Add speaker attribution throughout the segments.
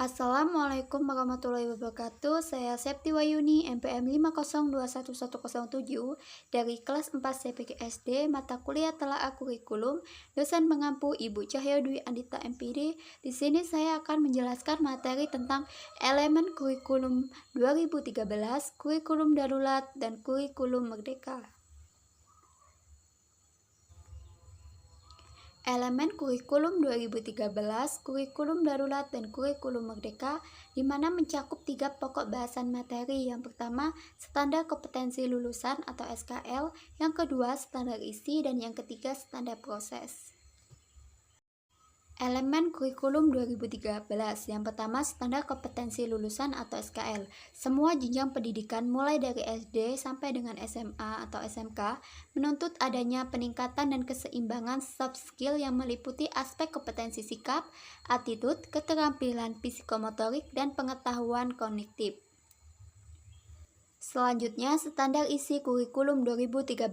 Speaker 1: Assalamualaikum warahmatullahi wabarakatuh. Saya Septi Wayuni, NPM 5021107 dari kelas 4 CPG SD, mata kuliah Telaah Kurikulum, dosen pengampu Ibu Cahyo Dwi Andita MPD. Di sini saya akan menjelaskan materi tentang elemen kurikulum 2013, kurikulum darurat, dan kurikulum merdeka. Elemen kurikulum 2013, kurikulum darurat, dan kurikulum merdeka, di mana mencakup 3 pokok bahasan materi. Yang pertama, standar kompetensi lulusan atau SKL, yang kedua, standar isi, dan yang ketiga, standar proses. Elemen kurikulum 2013. Yang pertama, standar kompetensi lulusan atau SKL. Semua jenjang pendidikan mulai dari SD sampai dengan SMA atau SMK menuntut adanya peningkatan dan keseimbangan soft skill yang meliputi aspek kompetensi sikap, attitude, keterampilan psikomotorik, dan pengetahuan kognitif. Selanjutnya, standar isi kurikulum 2013.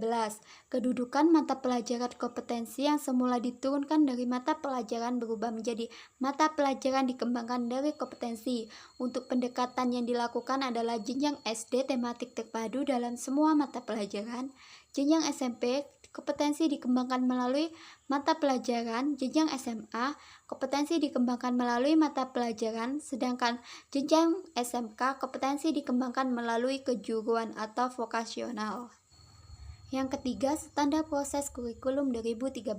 Speaker 1: Kedudukan mata pelajaran kompetensi yang semula diturunkan dari mata pelajaran berubah menjadi mata pelajaran dikembangkan dari kompetensi. Untuk pendekatan yang dilakukan adalah jenjang SD tematik terpadu dalam semua mata pelajaran. Jenjang SMP, kompetensi dikembangkan melalui mata pelajaran. Jenjang SMA, kompetensi dikembangkan melalui mata pelajaran, sedangkan jenjang SMK, kompetensi dikembangkan melalui kejuruan atau vokasional. Yang ketiga, standar proses kurikulum 2013,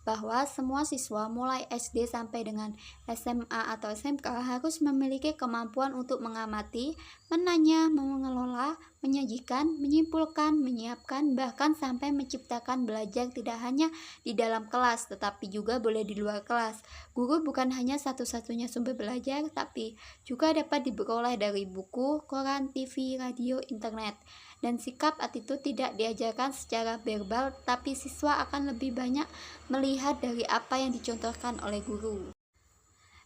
Speaker 1: bahwa semua siswa mulai SD sampai dengan SMA atau SMK harus memiliki kemampuan untuk mengamati, menanya, mengelola, menyajikan, menyimpulkan, menyiapkan, bahkan sampai menciptakan belajar tidak hanya di dalam kelas, tetapi juga boleh di luar kelas. Guru bukan hanya satu-satunya sumber belajar, tapi juga dapat diperoleh dari buku, koran, TV, radio, internet. Dan sikap attitude tidak diajarkan secara verbal, tapi siswa akan lebih banyak melihat dari apa yang dicontohkan oleh guru.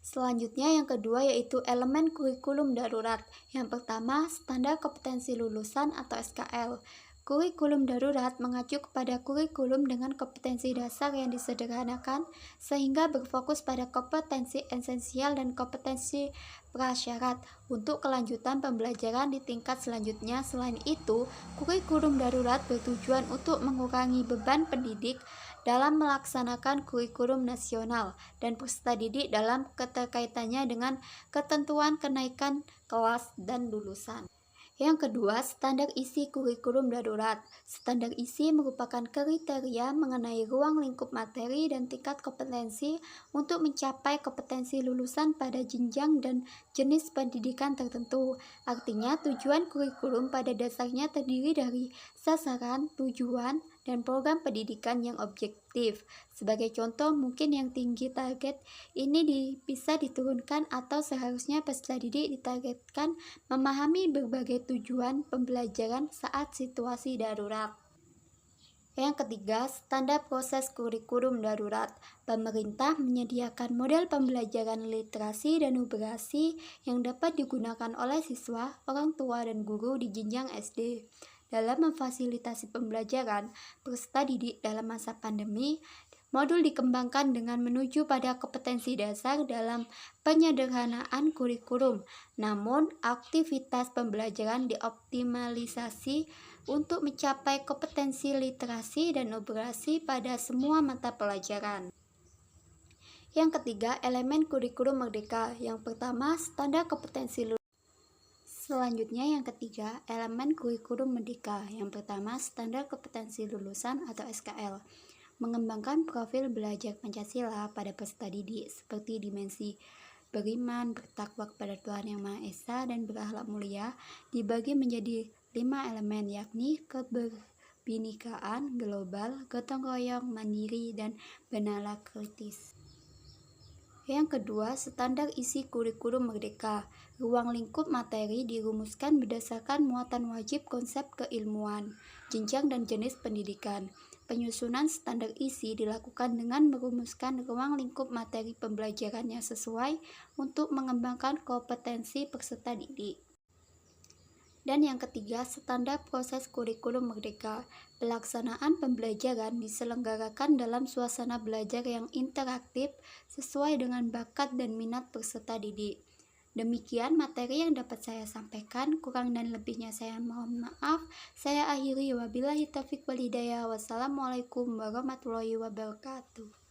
Speaker 1: Selanjutnya yang kedua yaitu elemen kurikulum darurat. Yang pertama, standar kompetensi lulusan atau SKL. Kurikulum darurat mengacu kepada kurikulum dengan kompetensi dasar yang disederhanakan sehingga berfokus pada kompetensi esensial dan kompetensi prasyarat untuk kelanjutan pembelajaran di tingkat selanjutnya. Selain itu, kurikulum darurat bertujuan untuk mengurangi beban pendidik dalam melaksanakan kurikulum nasional dan peserta didik dalam keterkaitannya dengan ketentuan kenaikan kelas dan lulusan. Yang kedua, standar isi kurikulum darurat. Standar isi merupakan kriteria mengenai ruang lingkup materi dan tingkat kompetensi untuk mencapai kompetensi lulusan pada jenjang dan jenis pendidikan tertentu. Artinya, tujuan kurikulum pada dasarnya terdiri dari sasaran, tujuan, dan program pendidikan yang objektif. Sebagai contoh, mungkin yang tinggi target ini bisa diturunkan atau seharusnya peserta didik ditargetkan memahami berbagai tujuan pembelajaran saat situasi darurat. Yang ketiga, standar proses kurikulum darurat. Pemerintah menyediakan model pembelajaran literasi dan numerasi yang dapat digunakan oleh siswa, orang tua, dan guru di jenjang SD. Dalam memfasilitasi pembelajaran peserta didik dalam masa pandemi, modul dikembangkan dengan menuju pada kompetensi dasar dalam penyederhanaan kurikulum. Namun, aktivitas pembelajaran dioptimalisasi untuk mencapai kompetensi literasi dan numerasi pada semua mata pelajaran. Yang ketiga, elemen kurikulum merdeka. Yang pertama, standar kompetensi lulusan. Selanjutnya yang ketiga, elemen kurikulum merdeka. Yang pertama, standar kompetensi lulusan atau SKL. Mengembangkan profil belajar Pancasila pada peserta didik seperti dimensi beriman, bertakwa kepada Tuhan Yang Maha Esa, dan berakhlak mulia dibagi menjadi 5 elemen, yakni keberbinekaan, global, gotong royong, mandiri, dan benala kritis. Yang kedua, standar isi kurikulum merdeka. Ruang lingkup materi dirumuskan berdasarkan muatan wajib konsep keilmuan, jenjang dan jenis pendidikan. Penyusunan standar isi dilakukan dengan merumuskan ruang lingkup materi pembelajaran yang sesuai untuk mengembangkan kompetensi peserta didik. Dan yang ketiga, standar proses kurikulum merdeka. Pelaksanaan pembelajaran diselenggarakan dalam suasana belajar yang interaktif sesuai dengan bakat dan minat peserta didik. Demikian materi yang dapat saya sampaikan, kurang dan lebihnya saya mohon maaf. Saya akhiri, wabillahi taufiq wal hidayah. Wassalamualaikum warahmatullahi wabarakatuh.